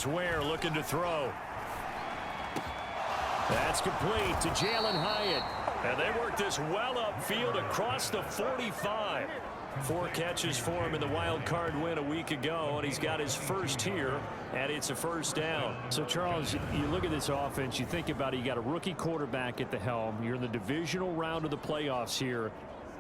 is Ware looking to throw. That's complete to Jalen Hyatt. And they work this well upfield across the 45. 4 catches for him in the wild card win a week ago, and he's got his first here, and it's a first down. So, Charles, you look at this offense, you think about it, you got a rookie quarterback at the helm. You're in the divisional round of the playoffs here.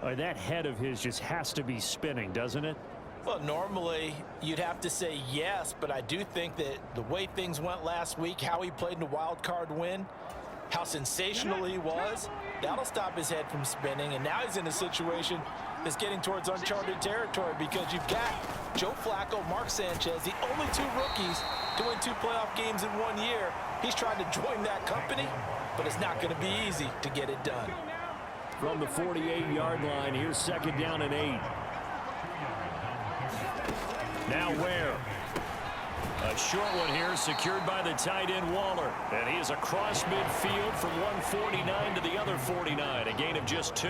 That head of his just has to be spinning, doesn't it? Well, normally you'd have to say yes, but I do think that the way things went last week, how he played in the wild card win, how sensational he was, that'll stop his head from spinning. And now he's in a situation that's getting towards uncharted territory because you've got Joe Flacco, Mark Sanchez, the only 2 rookies to win 2 playoff games in 1 year. He's trying to join that company, but it's not going to be easy to get it done. From the 48-yard line, here's 2nd down and 8. Now Ware. A short one here, secured by the tight end Waller. And he is across midfield from 149 to the other 49. A gain of just 2.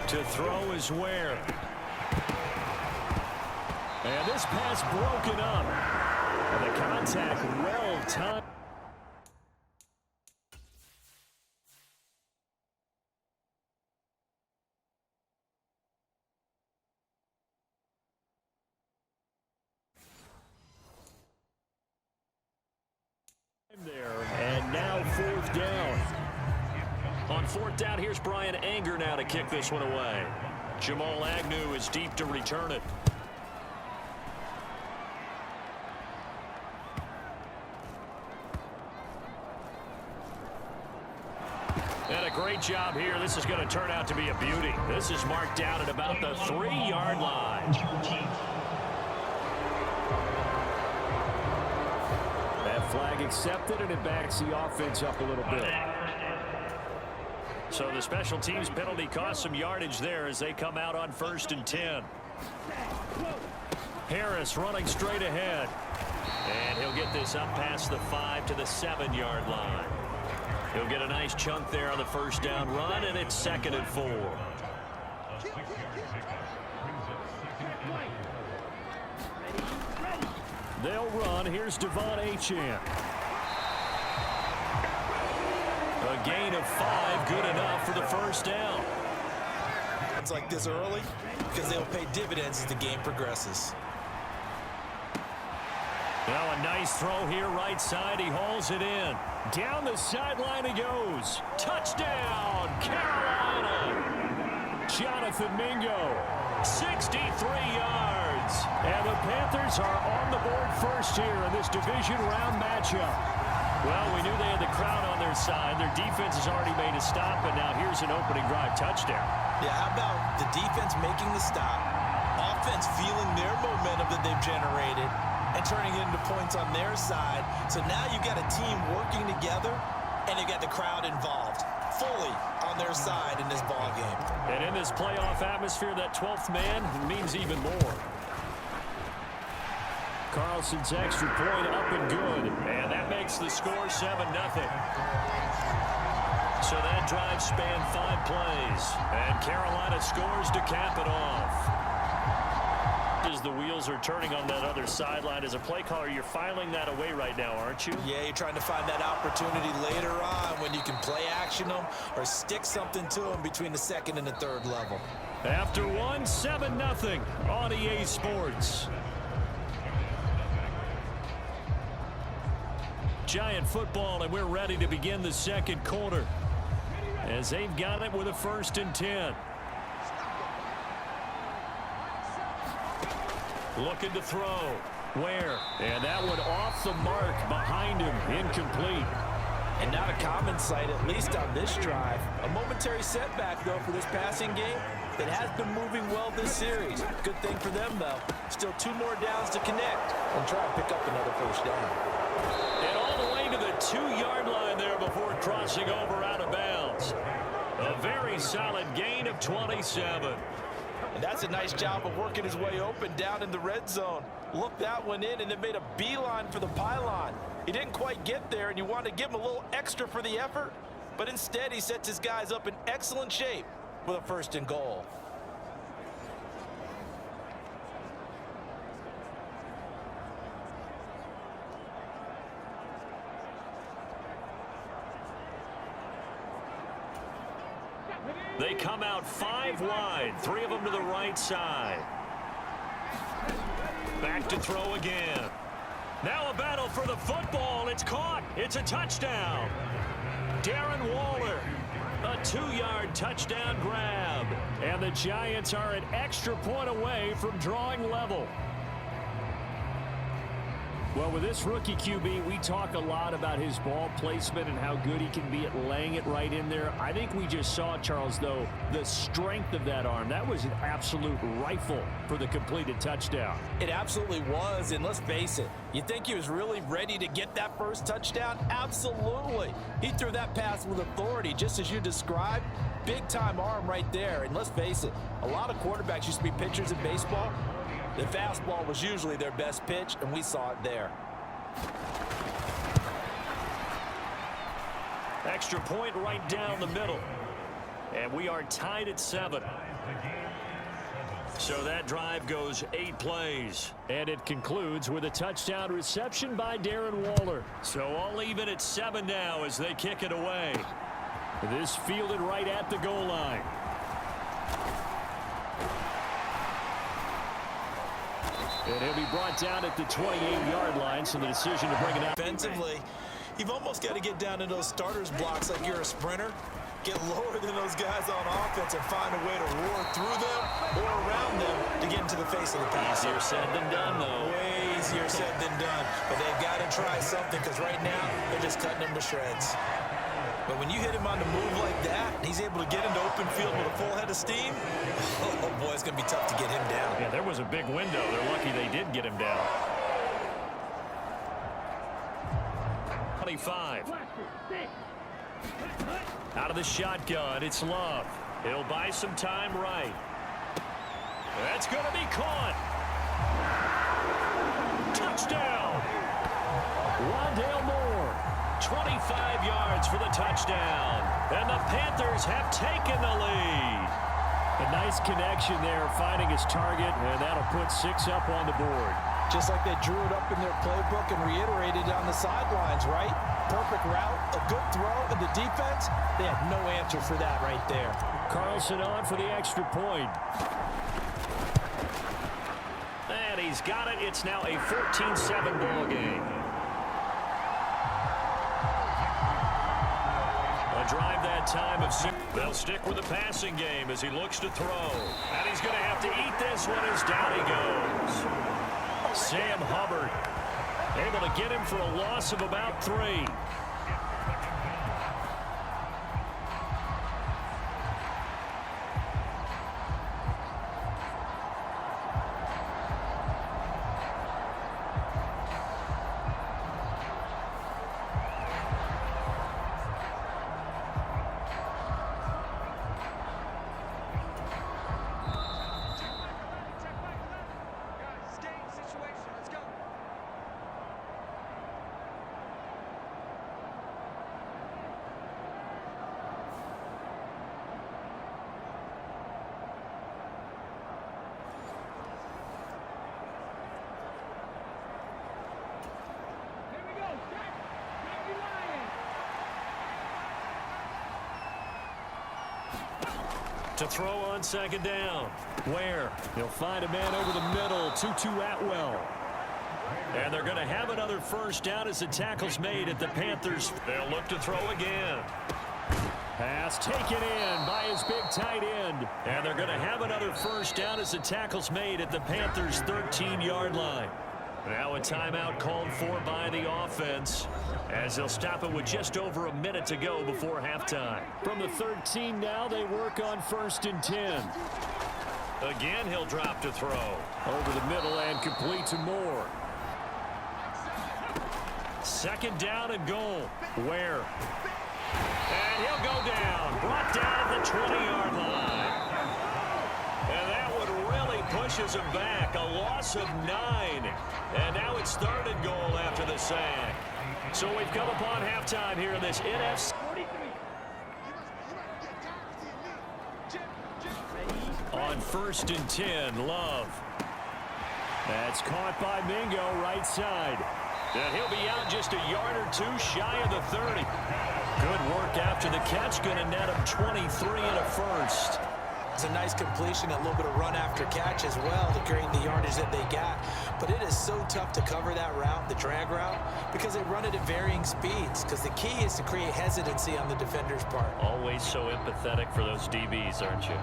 To throw is Ware. And this pass broken up. And the contact well timed. There, and now 4th down. On 4th down, here's Brian Anger now to kick this one away. Jamal Agnew is deep to return it. And a great job here. This is going to turn out to be a beauty. This is marked down at about the 3-yard line. Flag accepted, and it backs the offense up a little bit. So the special teams penalty cost some yardage there as they come out on 1st and 10. Harris running straight ahead. And he'll get this up past the 5 to the 7-yard line. He'll get a nice chunk there on the 1st down run, and it's 2nd and 4. They'll run. Here's Devon Achane. A gain of 5, good enough for the 1st down. It's like this early because they'll pay dividends as the game progresses. Now a nice throw here right side. He hauls it in. Down the sideline he goes. Touchdown, Carolina. Jonathan Mingo, 63 yards. And the Panthers are on the board first here in this division round matchup. Well, we knew they had the crowd on their side. Their defense has already made a stop, and now here's an opening drive touchdown. Yeah, how about the defense making the stop, offense feeling their momentum that they've generated, and turning it into points on their side. So now you've got a team working together, and you've got the crowd involved fully on their side in this ball game. And in this playoff atmosphere, that 12th man means even more. Carlson's extra point up and good. And that makes the score 7-0. So that drive spanned 5 plays. And Carolina scores to cap it off. As the wheels are turning on that other sideline, as a play caller, you're filing that away right now, aren't you? Yeah, you're trying to find that opportunity later on when you can play action them or stick something to them between the 2nd and the 3rd level. After 7-0 on EA Sports. Giant football, and we're ready to begin the 2nd quarter as they've got it with a 1st and 10. Looking to throw. Ware? And that one off the mark behind him. Incomplete. And not a common sight, at least on this drive. A momentary setback, though, for this passing game that has been moving well this series. Good thing for them, though. Still 2 more downs to connect and try and pick up another 1st down. And all the way to the 2-yard line there before crossing over out of bounds. A very solid gain of 27. And that's a nice job of working his way open down in the red zone. Looked that one in and then made a beeline for the pylon. He didn't quite get there, and you want to give him a little extra for the effort, but instead he sets his guys up in excellent shape with a 1st and goal. come out 5 wide, 3 of them to the right side. Back to throw again. Now a battle for the football. It's caught. It's a touchdown. Darren Waller, a 2-yard touchdown grab. And the Giants are an extra point away from drawing level. Well, with this rookie QB, we talk a lot about his ball placement and how good he can be at laying it right in there. I think we just saw, Charles, though, the strength of that arm. That was an absolute rifle for the completed touchdown. It absolutely was, and let's face it, you think he was really ready to get that first touchdown? Absolutely. He threw that pass with authority, just as you described. Big-time arm right there, and let's face it, a lot of quarterbacks used to be pitchers in baseball. The fastball was usually their best pitch, and we saw it there. Extra point right down the middle. And we are tied at 7. So that drive goes 8 plays. And it concludes with a touchdown reception by Darren Waller. So all even at 7 now as they kick it away. This fielded right at the goal line. And he'll be brought down at the 28-yard line, so the decision to bring it out. Defensively, you've almost got to get down to those starters blocks like you're a sprinter. Get lower than those guys on offense and find a way to roar through them or around them to get into the face of the pass. Easier said than done, though. Way easier said than done. But they've got to try something because right now they're just cutting them to shreds. But when you hit him on the move like that, he's able to get into open field with a full head of steam. Oh, boy, it's going to be tough to get him down. Yeah, there was a big window. They're lucky they did get him down. 25. Out of the shotgun, it's Love. He'll buy some time right. That's going to be caught. Touchdown. Rondale Moore. 25 yards for the touchdown. And the Panthers have taken the lead. A nice connection there, finding his target, and that'll put 6 up on the board. Just like they drew it up in their playbook and reiterated on the sidelines, right? Perfect route, a good throw, and the defense, they had no answer for that right there. Carlson on for the extra point. And he's got it. It's now a 14-7 ball game. A drive that time of 6. They'll stick with the passing game as he looks to throw. And he's going to have to eat this one as down he goes. Sam Hubbard able to get him for a loss of about 3. To throw on 2nd down. Where? He'll find a man over the middle. 2-2 Atwell. And they're going to have another first down as the tackle's made at the Panthers. They'll look to throw again. Pass taken in by his big tight end. And they're going to have another first down as the tackle's made at the Panthers' 13-yard line. Now a timeout called for by the offense as they'll stop it with just over a minute to go before halftime. From the 13 now, they work on 1st and 10. Again, he'll drop to throw. Over the middle and complete to Moore. 2nd down and goal. Where? And he'll go down. Brought down at the 20-yard line. And that one really pushes him back. A loss of 9. And now it's 3rd and goal after the sack. So we've come upon halftime here in this NFC. On 1st and 10, Love. That's caught by Mingo, right side. And he'll be out just a yard or two shy of the 30. Good work after the catch. Going to net him 23 and a first. It's a nice completion, a little bit of run after catch as well to create the yardage that they got. But it is so tough to cover that route, the drag route, because they run it at varying speeds. Because the key is to create hesitancy on the defender's part. Always so empathetic for those DBs, aren't you?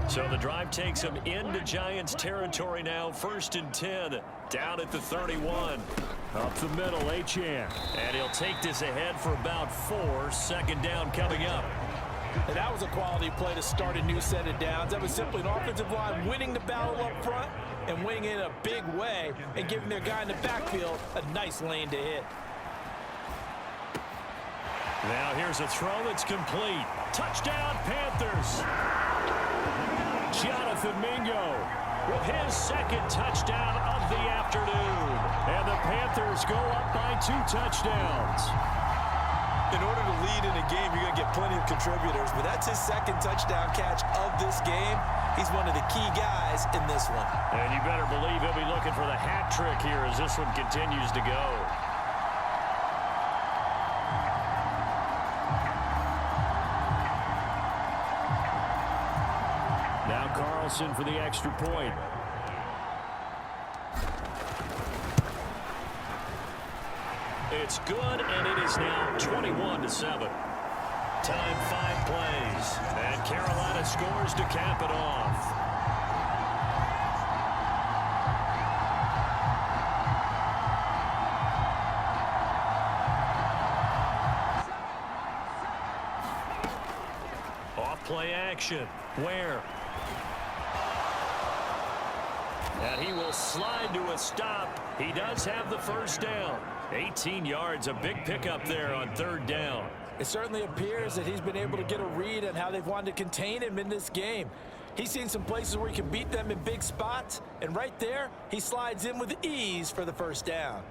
So the drive takes them into Giants territory now. 1st and 10. Down at the 31. Up the middle, Achane. And he'll take this ahead for about 4. 2nd down coming up. And that was a quality play to start a new set of downs. That was simply an offensive line winning the battle up front and winning it in a big way and giving their guy in the backfield a nice lane to hit. Now here's a throw that's complete. Touchdown, Panthers. Jonathan Mingo with his 2nd touchdown of the afternoon. And the Panthers go up by 2 touchdowns. In order to lead in a game, you're going to get plenty of contributors, but that's his 2nd touchdown catch of this game. He's one of the key guys in this one. And you better believe he'll be looking for the hat trick here as this one continues to go. Now Carlson for the extra point. It's good, and it is now 21-7. Time 5 plays, and Carolina scores to cap it off. Off play action. Where? And he will slide to a stop. He does have the 1st down. 18 yards, a big pickup there on 3rd down. It certainly appears that he's been able to get a read on how they've wanted to contain him in this game. He's seen some places where he can beat them in big spots, and right there, he slides in with ease for the 1st down.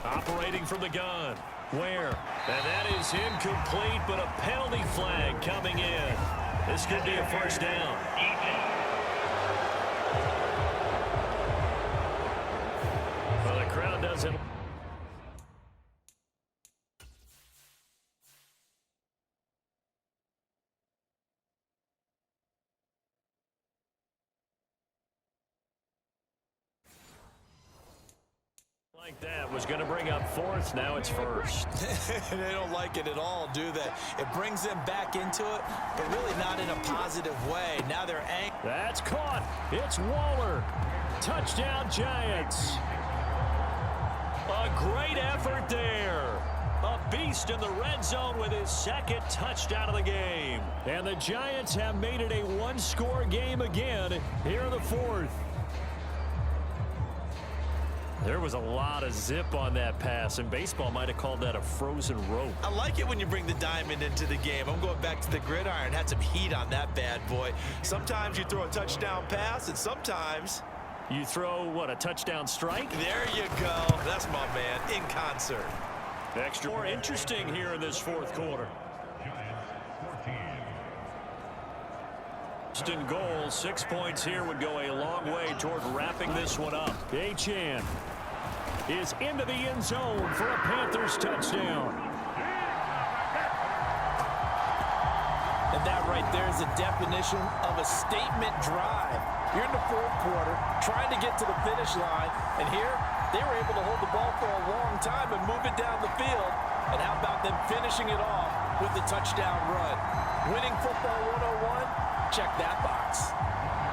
Operating from the gun. Where? And that is incomplete, but a penalty flag coming in. This could be a 1st down. Well, the crowd doesn't. Like that was going to bring up 4th. Now it's 1st. They don't like it at all, do they? It brings them back into it, but really not in a positive way. Now they're angry. That's caught. It's Waller. Touchdown, Giants. A great effort there. A beast in the red zone with his 2nd touchdown of the game. And the Giants have made it a 1-score game again here in the 4th. There was a lot of zip on that pass, and baseball might have called that a frozen rope. I like it when you bring the diamond into the game. I'm going back to the gridiron. Had some heat on that bad boy. Sometimes you throw a touchdown pass, and sometimes you throw, what, a touchdown strike? There you go. That's my man, in concert. Extra more interesting here in this 4th quarter. In goal, 6 points here would go a long way toward wrapping this one up. Achane is into the end zone for a Panthers touchdown. And that right there is the definition of a statement drive. You're in the 4th quarter, trying to get to the finish line, and here they were able to hold the ball for a long time and move it down the field. And how about them finishing it off with the touchdown run? Winning football 101. Check that box.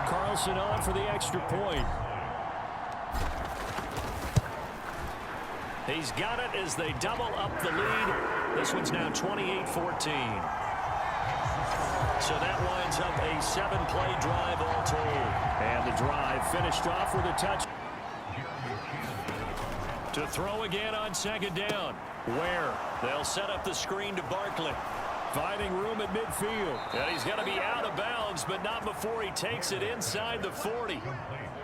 Carlson on for the extra point. He's got it as they double up the lead. This one's now 28-14. So that winds up a 7-play drive all told. And the drive finished off with a touch. To throw again on 2nd down. Where? They'll set up the screen to Barkley. Finding room at midfield. And he's going to be out of bounds, but not before he takes it inside the 40.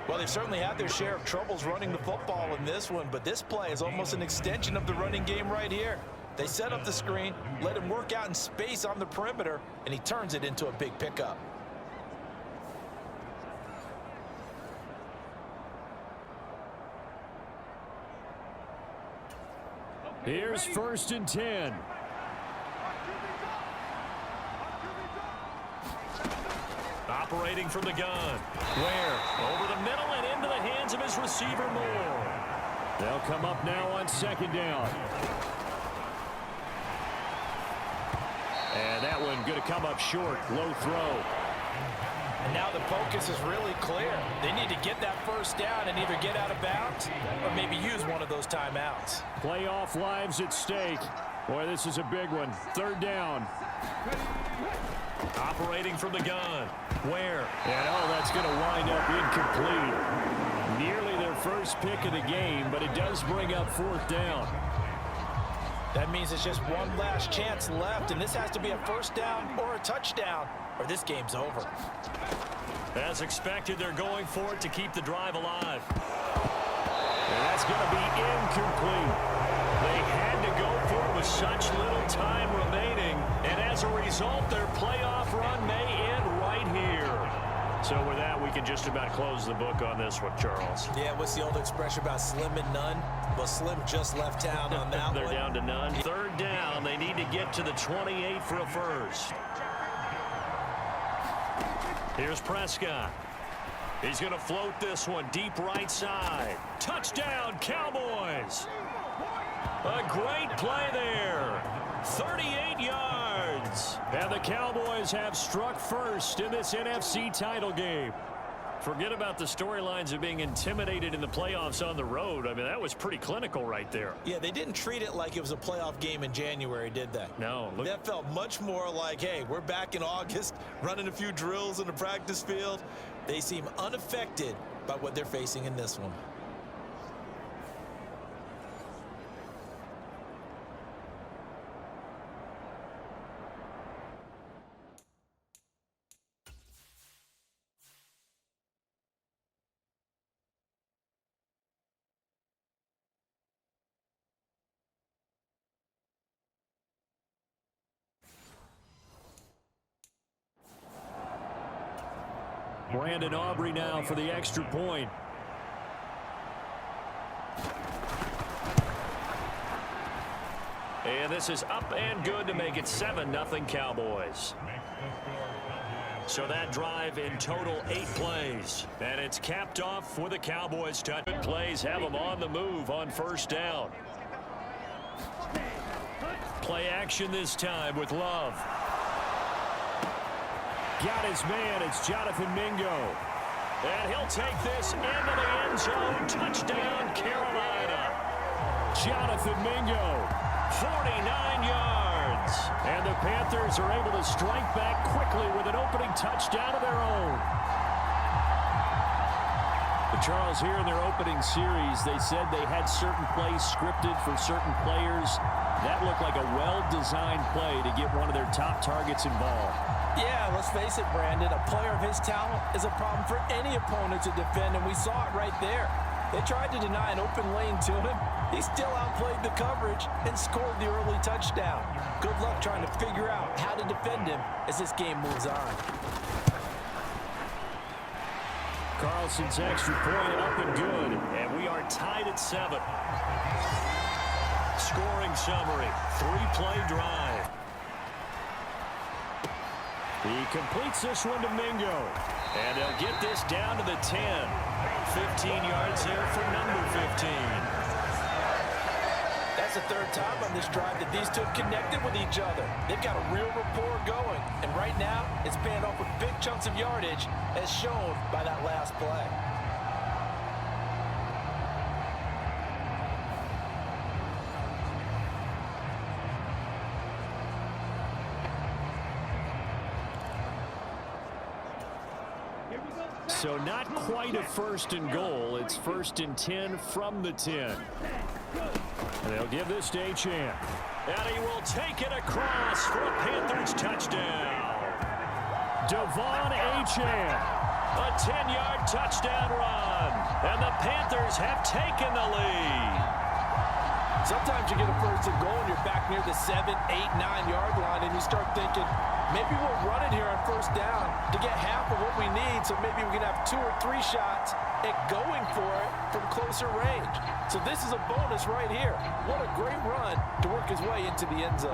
Well, they've certainly had their share of troubles running the football in this one, but this play is almost an extension of the running game right here. They set up the screen, let him work out in space on the perimeter, and he turns it into a big pickup. Here's 1st and 10. Operating from the gun. Ware over the middle and into the hands of his receiver Moore. They'll come up now on 2nd down. And that one going to come up short. Low throw. And now the focus is really clear. They need to get that 1st down and either get out of bounds or maybe use one of those timeouts. Playoff lives at stake. Boy, this is a big one. 3rd down. Operating from the gun. Ware. And that's going to wind up incomplete. Nearly their first pick of the game, but it does bring up 4th down. That means it's just one last chance left, and this has to be a 1st down or a touchdown, or this game's over. As expected, they're going for it to keep the drive alive. And that's going to be incomplete. They had to go for it with such little time remaining, and as a result, their playoff run may end right here. So with that, we can just about close the book on this one, Charles. Yeah, what's the old expression about slim and none? Well, Slim just left town on that They're one. down to none. 3rd down. They need to get to the 28 for a first. Here's Prescott. He's going to float this one deep right side. Touchdown, Cowboys. A great play there. 38 yards. And the Cowboys have struck first in this NFC title game. Forget about the storylines of being intimidated in the playoffs on the road. I mean, that was pretty clinical right there. Yeah, they didn't treat it like it was a playoff game in January, did they? No. Look. That felt much more like, hey, we're back in August, running a few drills in the practice field. They seem unaffected by what they're facing in this one. Brandon Aubrey now for the extra point. And this is up and good to make it 7-0 Cowboys. So that drive in total 8 plays. And it's capped off with a Cowboys touch. Good plays have them on the move on 1st down. Play action this time with Love. Got his man. It's Jonathan Mingo. And he'll take this into the end zone. Touchdown, Carolina. Jonathan Mingo, 49 yards. And the Panthers are able to strike back quickly with an opening touchdown of their own. But Charles, here in their opening series, they said they had certain plays scripted for certain players. That looked like a well-designed play to get one of their top targets involved. Yeah, let's face it, Brandon. A player of his talent is a problem for any opponent to defend, and we saw it right there. They tried to deny an open lane to him. He still outplayed the coverage and scored the early touchdown. Good luck trying to figure out how to defend him as this game moves on. Carlson's extra point up and good, and we are tied at 7. Scoring summary, 3-play drive. He completes this one to Mingo. And they'll get this down to the 10. 15 yards there for number 15. That's the 3rd time on this drive that these two have connected with each other. They've got a real rapport going. And right now, it's paying off with big chunks of yardage, as shown by that last play. So not quite a 1st and goal. It's 1st and 10 from the 10. And they'll give this to Achane. And he will take it across for a Panthers touchdown. Devon Achane. A 10-yard touchdown run. And the Panthers have taken the lead. Sometimes you get a first and goal and you're back near the 7, 8, 9-yard line, and you start thinking, maybe we'll run it here on first down to get half of what we need, so maybe we can have 2 or 3 shots at going for it from closer range. So this is a bonus right here. What a great run to work his way into the end zone.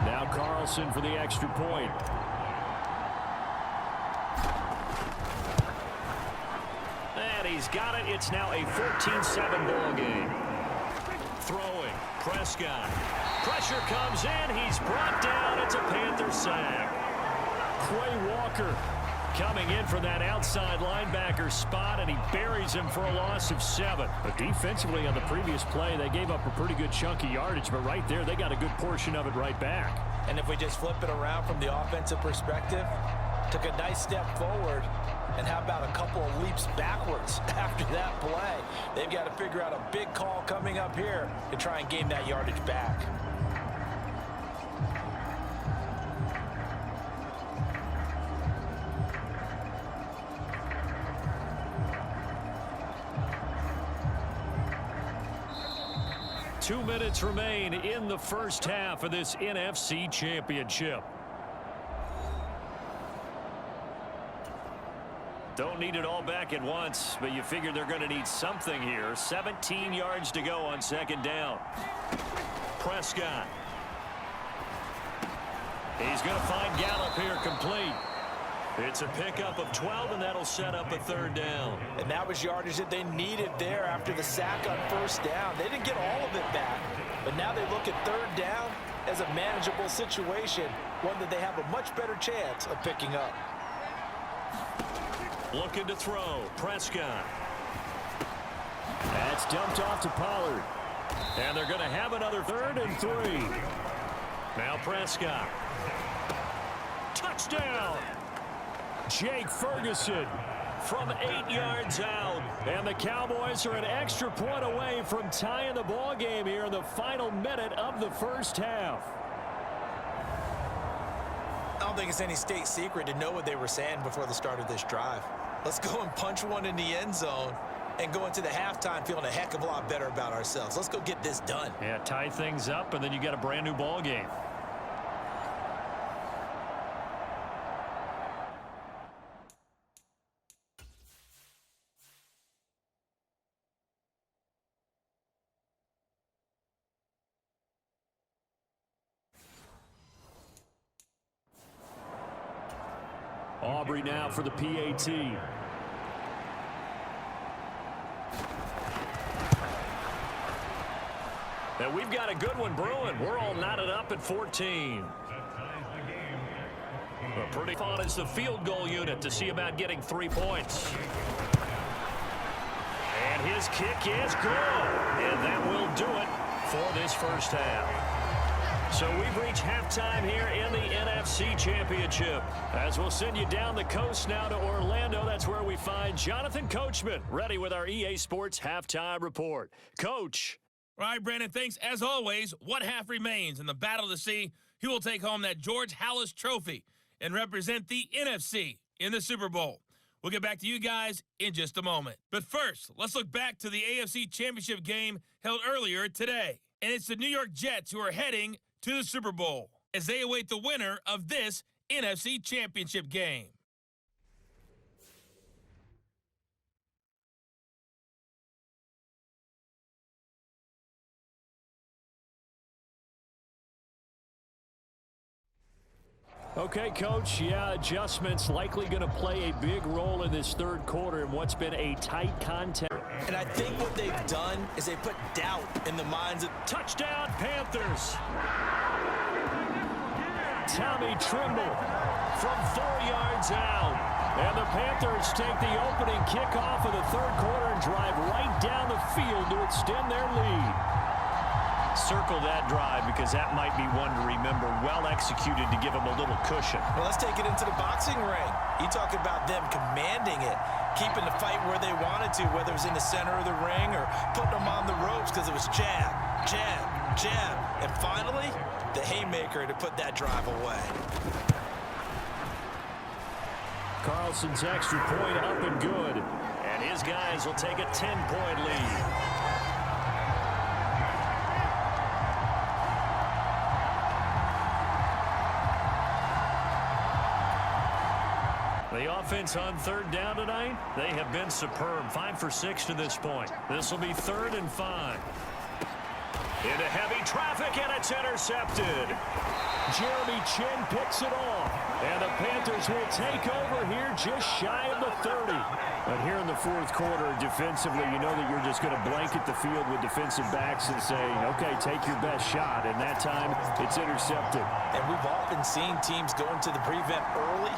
Now Carlson for the extra point. And he's got it. It's now a 14-7 ball game. Throwing. Prescott. Pressure comes in. He's brought down. It's a Panther sack. Quay Walker coming in for that outside linebacker spot, and he buries him for a loss of 7. But defensively on the previous play, they gave up a pretty good chunk of yardage, but right there, they got a good portion of it right back. And if we just flip it around from the offensive perspective, took a nice step forward, and how about a couple of leaps backwards after that play? They've got to figure out a big call coming up here to try and gain that yardage back. Two minutes remain in the first half of this NFC Championship. Don't need it all back at once, but you figure they're going to need something here. 17 yards to go on second down. Prescott. He's going to find Gallup here complete. It's a pickup of 12, and that'll set up a third down. And that was yardage that they needed there after the sack on first down. They didn't get all of it back, but now they look at third down as a manageable situation, one that they have a much better chance of picking up. Looking to throw. Prescott. That's dumped off to Pollard. And they're going to have another 3rd and 3. Now Prescott. Touchdown! Jake Ferguson from 8 yards out. And the Cowboys are an extra point away from tying the ball game here in the final minute of the first half. I don't think it's any state secret to know what they were saying before the start of this drive. Let's go and punch one in the end zone and go into the halftime feeling a heck of a lot better about ourselves. Let's go get this done. Yeah, tie things up, and then you got a brand new ball game. Aubrey now for the PAT. And we've got a good one brewing. We're all knotted up at 14. But pretty fun is the field goal unit to see about getting 3 points. And his kick is good. And that will do it for this first half. So we've reached halftime here in the NFC Championship. As we'll send you down the coast now to Orlando. That's where we find Jonathan Coachman ready with our EA Sports Halftime Report. Coach. All right, Brandon, thanks. As always, what half remains in the battle to see who will take home that George Halas Trophy and represent the NFC in the Super Bowl. We'll get back to you guys in just a moment. But first, let's look back to the AFC Championship game held earlier today. And it's the New York Jets who are heading to the Super Bowl as they await the winner of this NFC Championship game. Okay, Coach, yeah, adjustments likely going to play a big role in this third quarter in what's been a tight contest. And I think what they've done is they put doubt in the minds of... Touchdown, Panthers! Tommy Trimble from 4 yards out. And the Panthers take the opening kickoff of the third quarter and drive right down the field to extend their lead. Circle that drive because that might be one to remember. Well executed to give them a little cushion. Well, let's take it into the boxing ring. You talk about them commanding it, keeping the fight where they wanted to, whether it was in the center of the ring or putting them on the ropes because it was jab, jab, jab. And finally, the haymaker to put that drive away. Carlson's extra point up and good. And his guys will take a 10-point lead. The offense on third down tonight, they have been superb. 5 for 6 to this point. This will be 3rd and 5. Into heavy traffic, and it's intercepted. Jeremy Chin picks it off. And the Panthers will take over here just shy of the 30. But here in the fourth quarter, defensively, you know that you're just going to blanket the field with defensive backs and say, okay, take your best shot. And that time, it's intercepted. And we've often seen teams go into the prevent early,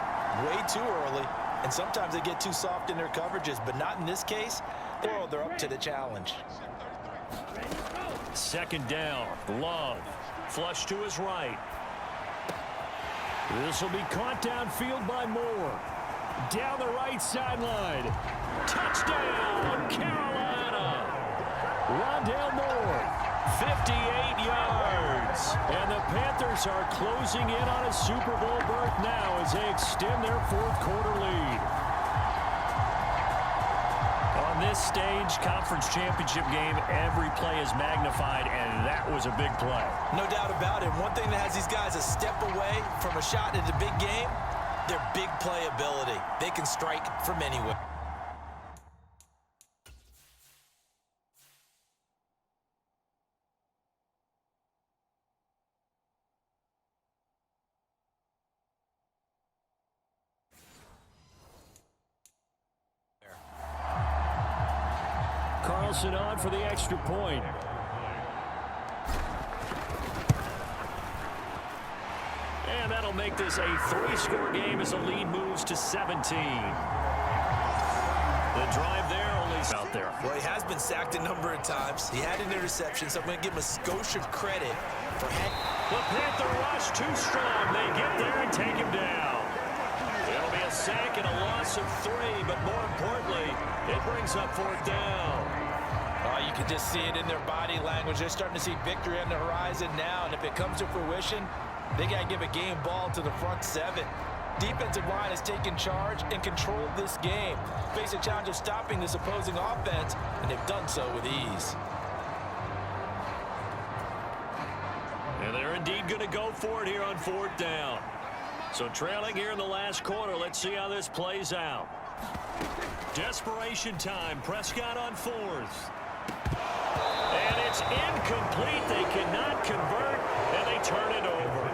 way too early, and sometimes they get too soft in their coverages, but not in this case. They're up to the challenge. 2nd down, Love, flush to his right. This will be caught downfield by Moore. Down the right sideline. Touchdown, Carolina. Rondale Moore, 58 yards. And the Panthers are closing in on a Super Bowl berth now as they extend their fourth quarter lead. On this stage, conference championship game, every play is magnified, and that was a big play. No doubt about it. One thing that has these guys a step away from a shot at the big game, their big play ability. They can strike from anywhere. Carlson on for the extra point. And that'll make this a 3-score game as the lead moves to 17. The drive there only out there. Well, he has been sacked a number of times. He had an interception, so I'm going to give him a Scotia credit for the Panther rush too strong. They get there and take him down. It'll be a sack and a loss of 3, but more importantly, it brings up 4th down. Oh, you can just see it in their body language. They're starting to see victory on the horizon now, and if it comes to fruition, they got to give a game ball to the front 7. Defensive line has taken charge and controlled this game. Face a challenge of stopping this opposing offense, and they've done so with ease. And they're indeed going to go for it here on 4th down. So trailing here in the last quarter, let's see how this plays out. Desperation time. Prescott on 4th. And it's incomplete. They cannot convert, and they turn it over.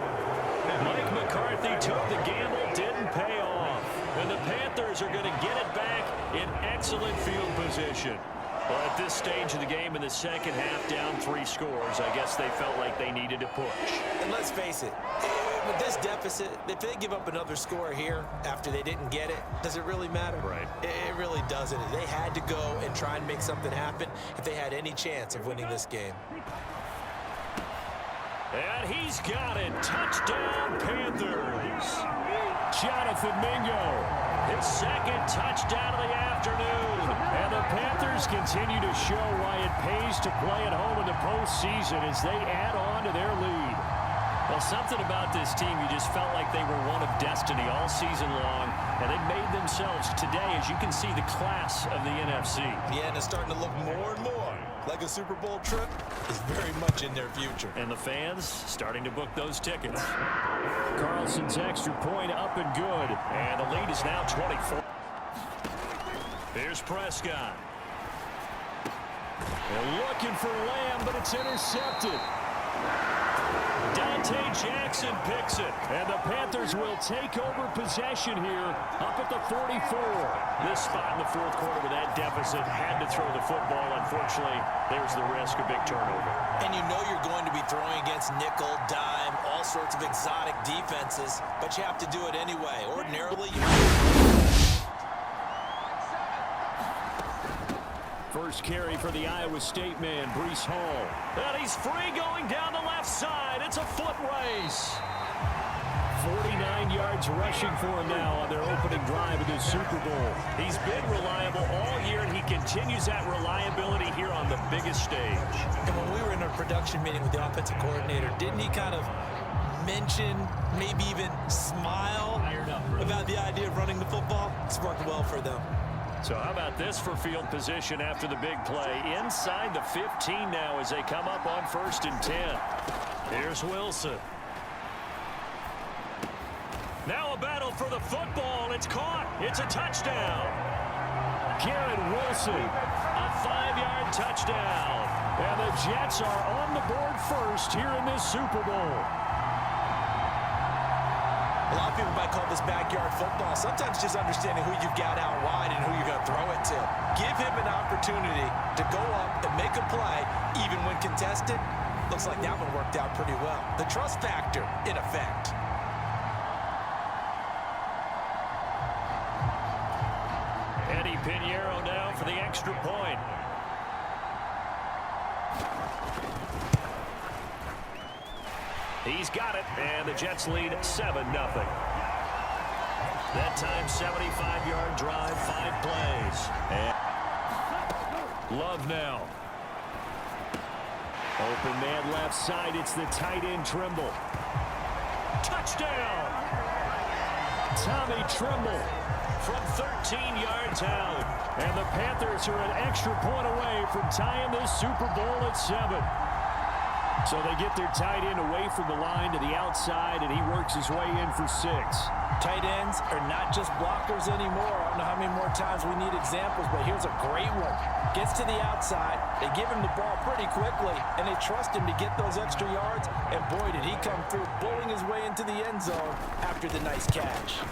Mike McCarthy took the gamble, didn't pay off. And the Panthers are going to get it back in excellent field position. Well, at this stage of the game in the second half, down 3 scores, I guess they felt like they needed to push. And let's face it, with this deficit, if they give up another score here after they didn't get it, does it really matter? Right. It really doesn't. They had to go and try and make something happen if they had any chance of winning this game. And he's got it. Touchdown, Panthers. Jonathan Mingo, his 2nd touchdown of the afternoon. And the Panthers continue to show why it pays to play at home in the postseason as they add on to their lead. Well, something about this team, you just felt like they were one of destiny all season long, and they made themselves today, as you can see, the class of the NFC. Yeah, and it's starting to look more and more like a Super Bowl trip is very much in their future. And the fans starting to book those tickets. Carlson's extra point up and good, and the lead is now 24. Here's Prescott. They're looking for Lamb, but it's intercepted. Dante Jackson picks it, and the Panthers will take over possession here up at the 44. This spot in the fourth quarter with that deficit, had to throw the football. Unfortunately, there's the risk of big turnover. And you know you're going to be throwing against nickel, dime, all sorts of exotic defenses, but you have to do it anyway. Ordinarily, you First carry for the Iowa State man, Breece Hall. And he's free going down the left side. It's a foot race. 49 yards rushing for him now on their opening drive of the Super Bowl. He's been reliable all year, and he continues that reliability here on the biggest stage. And when we were in a production meeting with the offensive coordinator, didn't he kind of mention, maybe even smile about the idea of running the football? It's worked well for them. So how about this for field position after the big play? Inside the 15 now as they come up on 1st and 10. Here's Wilson. Now a battle for the football. It's caught. It's a touchdown. Garrett Wilson, a 5-yard touchdown. And the Jets are on the board first here in this Super Bowl. A lot of people might call this backyard football. Sometimes just understanding who you've got out wide and who you're going to throw it to. Give him an opportunity to go up and make a play, even when contested. Looks like that one worked out pretty well. The trust factor, in effect. Eddie Pinheiro now for the extra point. He's got it, and the Jets lead 7-0. That time, 75-yard drive, 5 plays. And Love now. Open man left side. It's the tight end, Trimble. Touchdown! Tommy Trimble from 13 yards out. And the Panthers are an extra point away from tying this Super Bowl at 7. So they get their tight end away from the line to the outside, and he works his way in for 6. Tight ends are not just blockers anymore. I don't know how many more times we need examples, but here's a great one. Gets to the outside, they give him the ball pretty quickly, and they trust him to get those extra yards, and boy, did he come through, bowling his way into the end zone after the nice catch.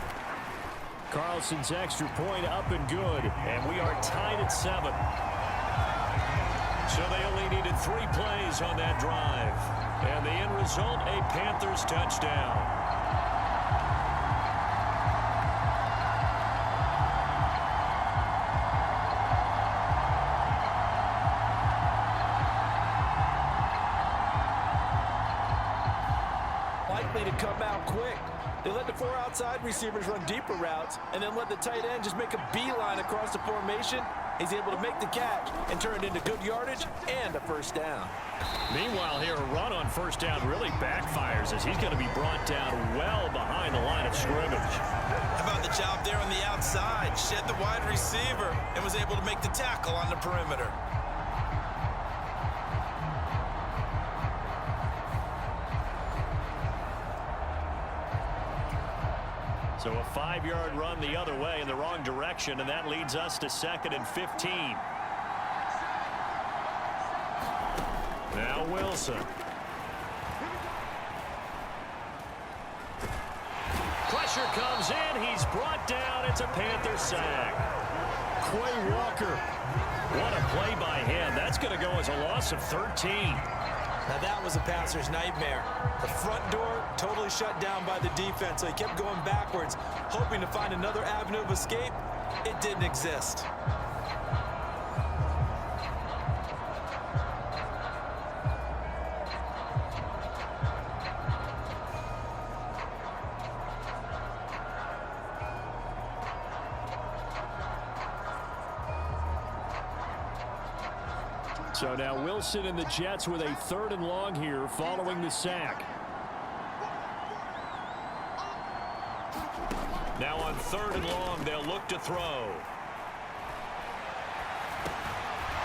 Carlson's extra point up and good, and we are tied at 7. So they only needed 3 plays on that drive. And the end result, a Panthers touchdown. Likely to come out quick. They let the 4 outside receivers run deeper routes and then let the tight end just make a beeline across the formation. He's able to make the catch and turn it into good yardage and a first down. Meanwhile, here, a run on first down really backfires as he's going to be brought down well behind the line of scrimmage. How about the job there on the outside? Shed the wide receiver and was able to make the tackle on the perimeter. So a 5-yard run the other way in the wrong direction, and that leads us to 2nd and 15. Now Wilson. Pressure comes in. He's brought down. It's a Panther sack. Quay Walker. What a play by him. That's going to go as a loss of 13. Now that was a passer's nightmare. The front door totally shut down by the defense, so he kept going backwards, hoping to find another avenue of escape. It didn't exist. So now Wilson and the Jets with a 3rd and long here following the sack. Now on 3rd and long, they'll look to throw.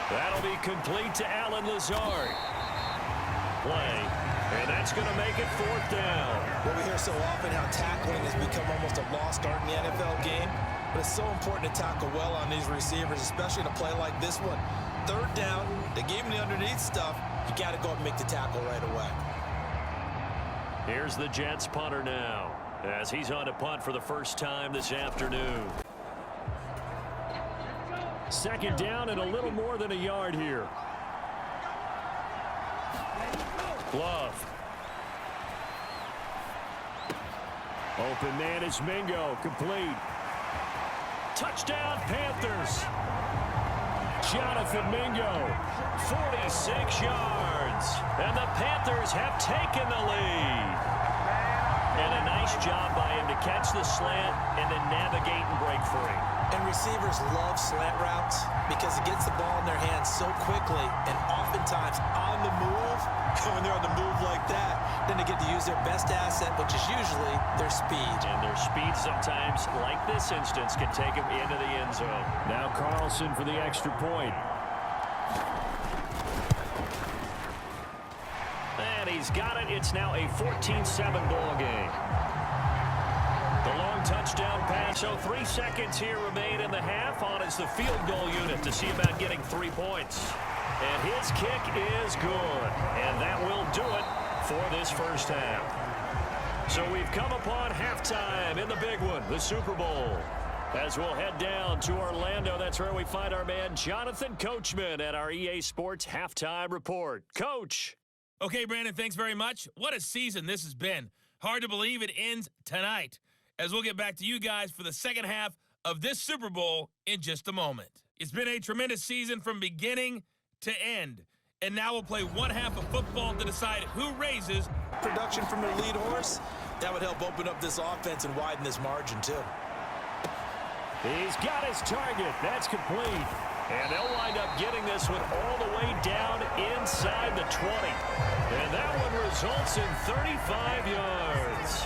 That'll be complete to Allen Lazard. Play. And that's going to make it 4th down. Well, we hear so often how tackling has become almost a lost art in the NFL game. But it's so important to tackle well on these receivers, especially in a play like this one. 3rd down, they gave him the underneath stuff. You got to go up and make the tackle right away. Here's the Jets punter now, as he's on to punt for the first time this afternoon. 2nd down and a little more than a yard here. Glove. Open man is Mingo, complete. Touchdown Panthers. Jonathan Mingo, 46 yards. And the Panthers have taken the lead. And a nice job by him to catch the slant and then navigate and break free. And receivers love slant routes because it gets the ball in their hands so quickly and oftentimes on the move. When they're on the move like that, then they get to use their best asset, which is usually their speed. And their speed sometimes, like this instance, can take them into the end zone. Now Carlson for the extra point. And he's got it. It's now a 14-7 ball game. The long touchdown pass. So 3 seconds here remain in the half. On is the field goal unit to see about getting 3 points. And his kick is good. And that will do it for this first half. So we've come upon halftime in the big one, the Super Bowl. As we'll head down to Orlando, that's where we find our man Jonathan Coachman at our EA Sports Halftime Report. Coach. Okay, Brandon, thanks very much. What a season this has been. Hard to believe it ends tonight, as we'll get back to you guys for the second half of this Super Bowl in just a moment. It's been a tremendous season from beginning to end, and now we'll play one half of football to decide who raises Production from their lead horse, that would help open up this offense and widen this margin too. He's got his target. That's complete. And they'll wind up getting this one all the way down inside the 20. And that one results in 35 yards.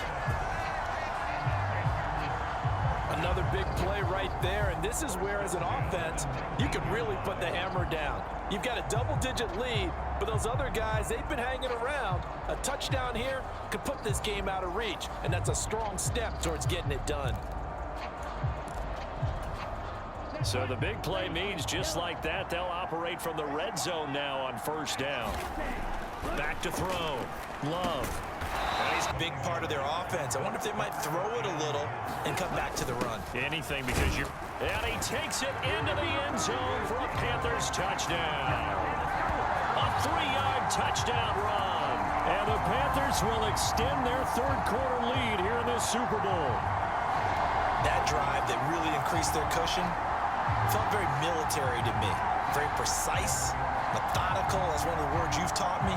Another big play right there, and this is where, as an offense, you can really put the hammer down. You've got a double-digit lead, but those other guys, they've been hanging around. A touchdown here could put this game out of reach, and that's a strong step towards getting it done. So the big play means just like that, they'll operate from the red zone now on first down. Back to throw. Love. And he's a big part of their offense. I wonder if they might throw it a little and come back to the run. Anything because you're... And he takes it into the end zone for a Panthers touchdown. A 3-yard touchdown run. And the Panthers will extend their third-quarter lead here in this Super Bowl. That drive that really increased their cushion felt very military to me. Very precise, methodical. That's one of the words you've taught me.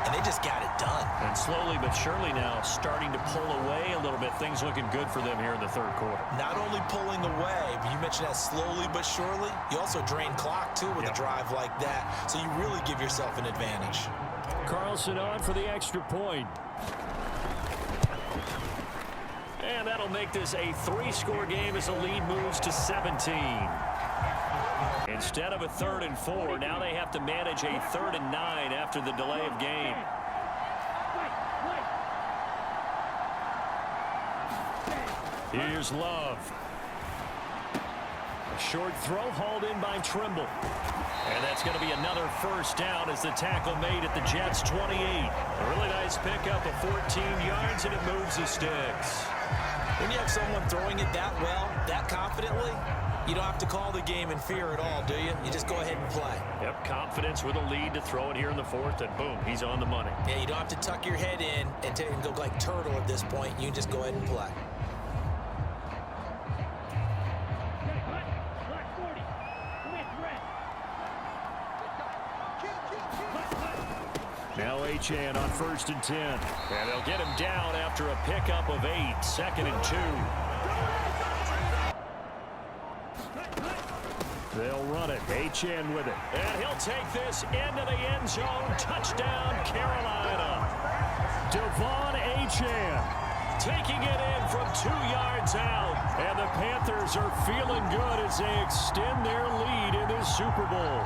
And they just got it done. And slowly but surely now starting to pull away a little bit. Things looking good for them here in the third quarter. Not only pulling away, but you mentioned that slowly but surely. You also drain clock, too, with a drive like that. So you really give yourself an advantage. Carlson on for the extra point. And that'll make this a 3-score game as the lead moves to 17. Instead of a 3rd and 4, now they have to manage a 3rd and 9 after the delay of game. Here's Love. A short throw hauled in by Trimble. And that's going to be another first down as the tackle made at the Jets' 28. A really nice pickup of 14 yards, and it moves the sticks. When you have someone throwing it that well, that confidently, you don't have to call the game in fear at all, do you? You just go ahead and play. Yep, confidence with a lead to throw it here in the fourth, and boom, he's on the money. Yeah, you don't have to tuck your head in and go like turtle at this point. You just go ahead and play. Now Achane on 1st and 10. And they'll get him down after a pickup of 8. 2nd and 2. They'll run it. Achane with it. And he'll take this into the end zone. Touchdown, Carolina. Devon Achane taking it in from 2 yards out. And the Panthers are feeling good as they extend their lead in this Super Bowl.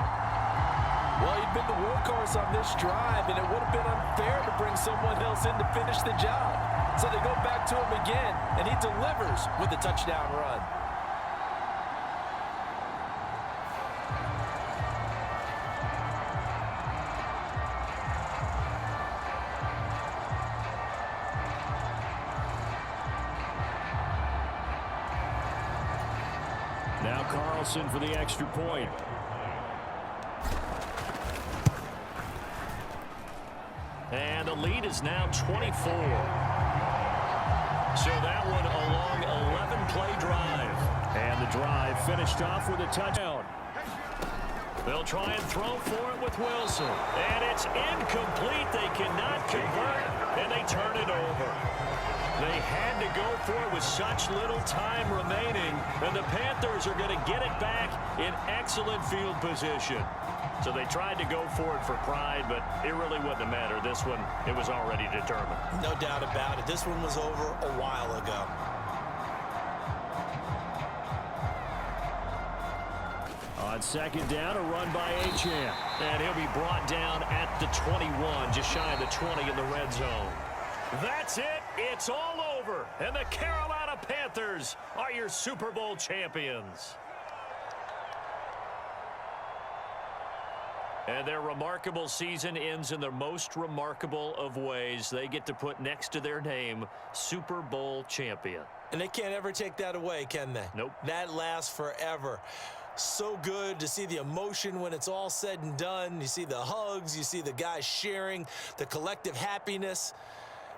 Well, he'd been the workhorse on this drive, and it would have been unfair to bring someone else in to finish the job. So they go back to him again, and he delivers with a touchdown run. Now Carlson for the extra point. And the lead is now 24. So that one a long 11-play drive. And the drive finished off with a touchdown. They'll try and throw for it with Wilson. And it's incomplete. They cannot convert, and they turn it over. They had to go for it with such little time remaining, and the Panthers are going to get it back in excellent field position. So they tried to go for it for pride, but it really wouldn't have mattered. This one, it was already determined. No doubt about it. This one was over a while ago. On second down, a run by Achane. And he'll be brought down at the 21, just shy of the 20 in the red zone. That's it. It's all over. And the Carolina Panthers are your Super Bowl champions. And their remarkable season ends in the most remarkable of ways. They get to put next to their name, Super Bowl champion. And they can't ever take that away, can they? Nope. That lasts forever. So good to see the emotion when it's all said and done. You see the hugs, you see the guys sharing, the collective happiness.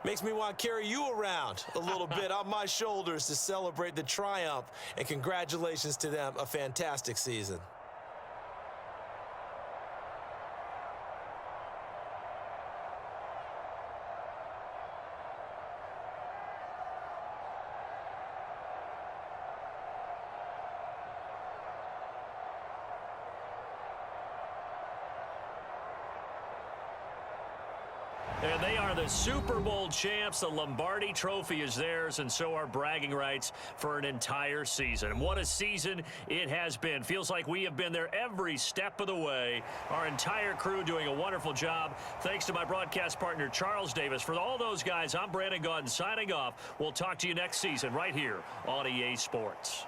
Makes me want to carry you around a little bit on my shoulders to celebrate the triumph. And congratulations to them, a fantastic season. And they are the Super Bowl champs. The Lombardi Trophy is theirs, and so are bragging rights for an entire season. And what a season it has been. Feels like we have been there every step of the way. Our entire crew doing a wonderful job. Thanks to my broadcast partner, Charles Davis. For all those guys, I'm Brandon Gaudin signing off. We'll talk to you next season right here on EA Sports.